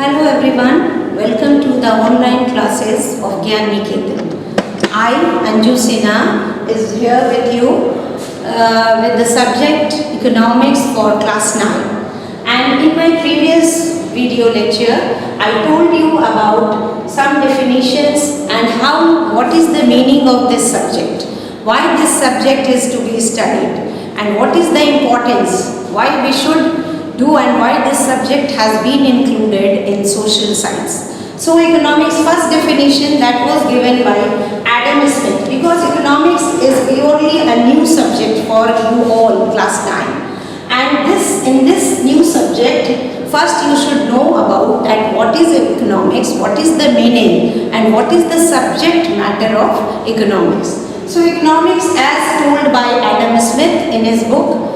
Hello everyone, welcome to the online classes of Gyan Niketan. I, Anju Sinha, is here with you with the subject Economics for class 9. And in my previous video lecture, I told you about some definitions and what is the meaning of this subject, why this subject is to be studied, and what is the importance, why we should do and why this subject has been included in social science. So economics, first definition that was given by Adam Smith, because economics is purely a new subject for you all, class 9. And in this new subject, first you should know about that what is economics, what is the meaning, and what is the subject matter of economics. So economics, as told by Adam Smith in his book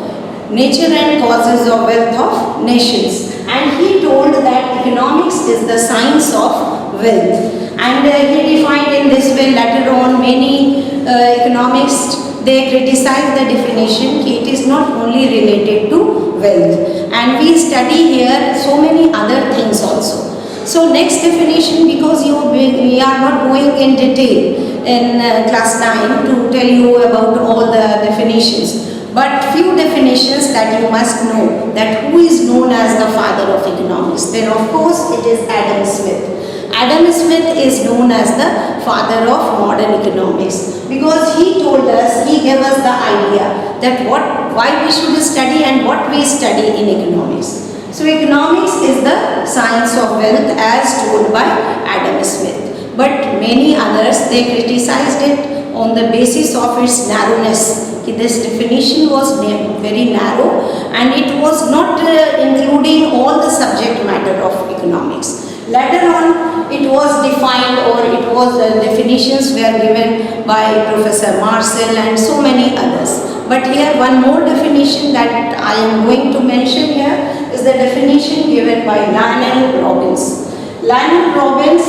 Nature and Causes of Wealth of Nations, and he told that economics is the science of wealth, and he defined in this way. Later on many economists, they criticize the definition that it is not only related to wealth, and we study here so many other things also. So next definition, because we are not going in detail in class 9 to tell you about all the definitions, but few definitions that you must know, that who is known as the father of economics. Then of course it is Adam Smith. Adam Smith is known as the father of modern economics, because he told us, he gave us the idea that why we should study and what we study in economics. So economics is the science of wealth as told by Adam Smith. But many others, they criticized it on the basis of its narrowness. This definition was very narrow and it was not including all the subject matter of economics. Later on it was defined, or it was definitions were given by Professor Marcel and so many others. But here one more definition that I am going to mention here is the definition given by Lionel Robbins. Lionel Robbins,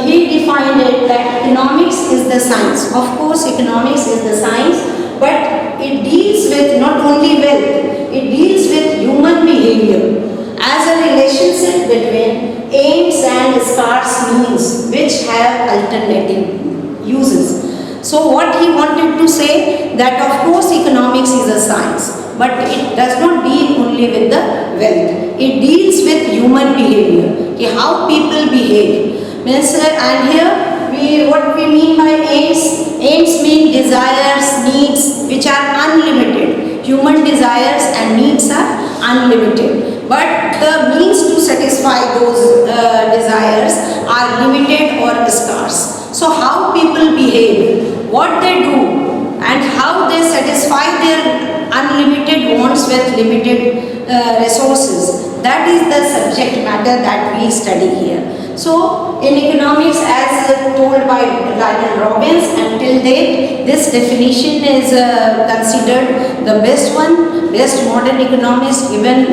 he defined it that economics is the science. Of course, economics is the science, but it deals with not only wealth, it deals with human behavior as a relationship between aims and scarce means which have alternative uses. So what he wanted to say that of course economics is a science, but it does not deal only with the wealth. It deals with human behavior, how people behave. And here what we mean by aims. Aims mean desires, needs which are unlimited. Human desires and needs are unlimited, but the means to satisfy those desires are limited or scarce. So how people behave, what they do, and how they satisfy their unlimited wants with limited resources, that is the subject matter that we study here. So in economics, as told by Lionel Robbins, until date this definition is considered the best one, best modern economist given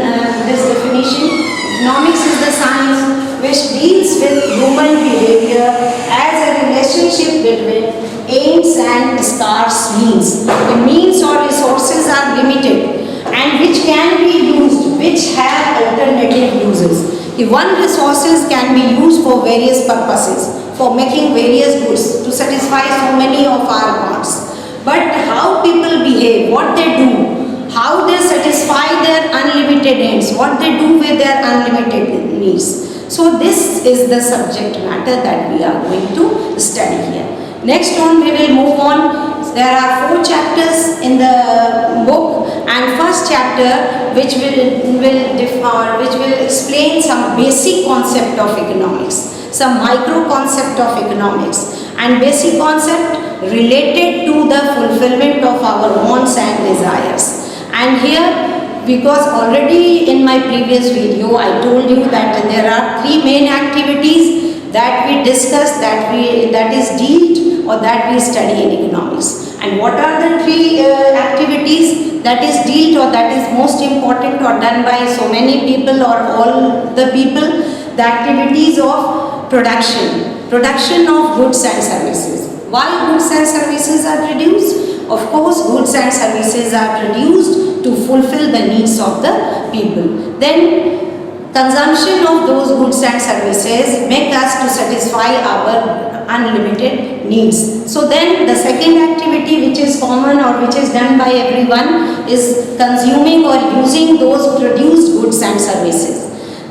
this definition. Economics is the science which deals with human behavior as a relationship between aims and scarce means. The means or resources are limited and which can be used, which have alternative uses. The one resources can be used for various purposes, for making various goods, to satisfy so many of our wants. But how people behave, what they do, how they satisfy their unlimited ends, what they do with their unlimited needs. So this is the subject matter that we are going to study here. Next on we will move on. There are 4 chapters in the book, and first chapter which will explain some basic concept of economics, some micro concept of economics, and basic concept related to the fulfillment of our wants and desires. And here, because already in my previous video I told you that there are 3 main activities that we discussed, that is dealt or that we study in economics. And what are the 3 activities that is dealt or that is most important or done by so many people or all the people? The activities of production of goods and services. Why goods and services are produced? Of course, goods and services are produced to fulfill the needs of the people. Then consumption of those goods and services make us to satisfy our unlimited needs. So then the second activity which is common or which is done by everyone is consuming or using those produced goods and services.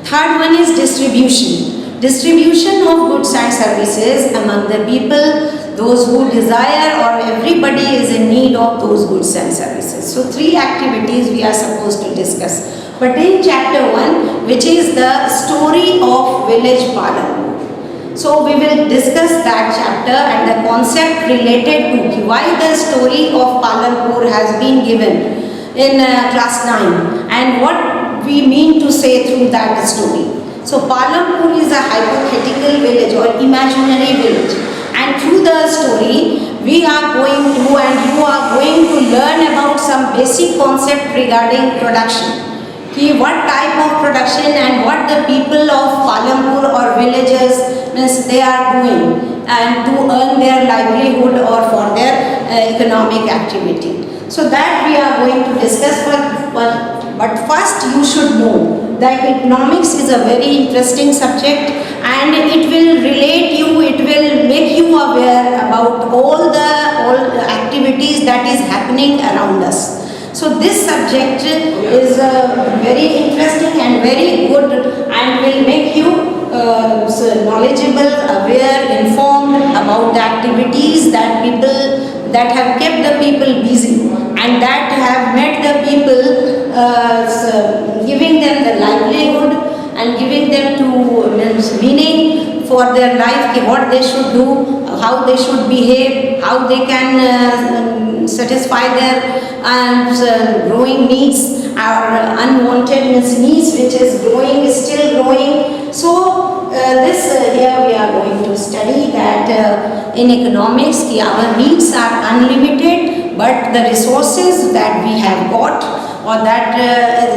Third one is distribution. Distribution of goods and services among the people, those who desire, or everybody is in need of those goods and services. So three activities we are supposed to discuss. But in chapter 1, which is the story of village Palanpur. So we will discuss that chapter and the concept related to why the story of Palanpur has been given in class 9 and what we mean to say through that story. So Palanpur is a hypothetical village or imaginary village, and through the story we are going to and you are going to learn about some basic concept regarding production. What type of production and what the people of Palanpur or villages means they are doing and to earn their livelihood or for their economic activity. So that we are going to discuss, but first you should know that economics is a very interesting subject and it will relate you, it will make you aware about all the activities that is happening around us. So this subject is very interesting and very good and will make you knowledgeable, aware, informed about the activities that have kept the people busy and that have made the people giving them the livelihood and giving them to meaning for their life, what they should do, how they should behave, how they can satisfy their growing needs or unwanted needs which is growing, is still growing. So here we are going to study that in economics our needs are unlimited, but the resources that we have got or that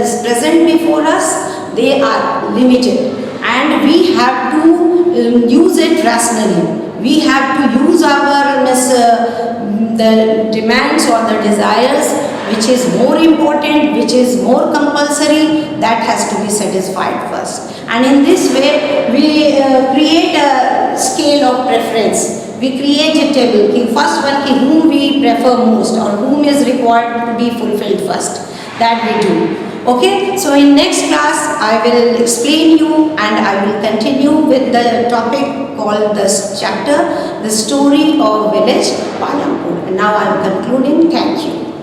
is present before us, they are limited and we have to use it rationally. We have to use our the demands or the desires which is more important, which is more compulsory, that has to be satisfied first. And in this way we create a scale of preference. We create a table. First one, whom we prefer most or whom is required to be fulfilled first. That we do. Okay, so in next class I will explain you and I will continue with the topic called this chapter, the story of village Palanpur. And now I am concluding. Thank you.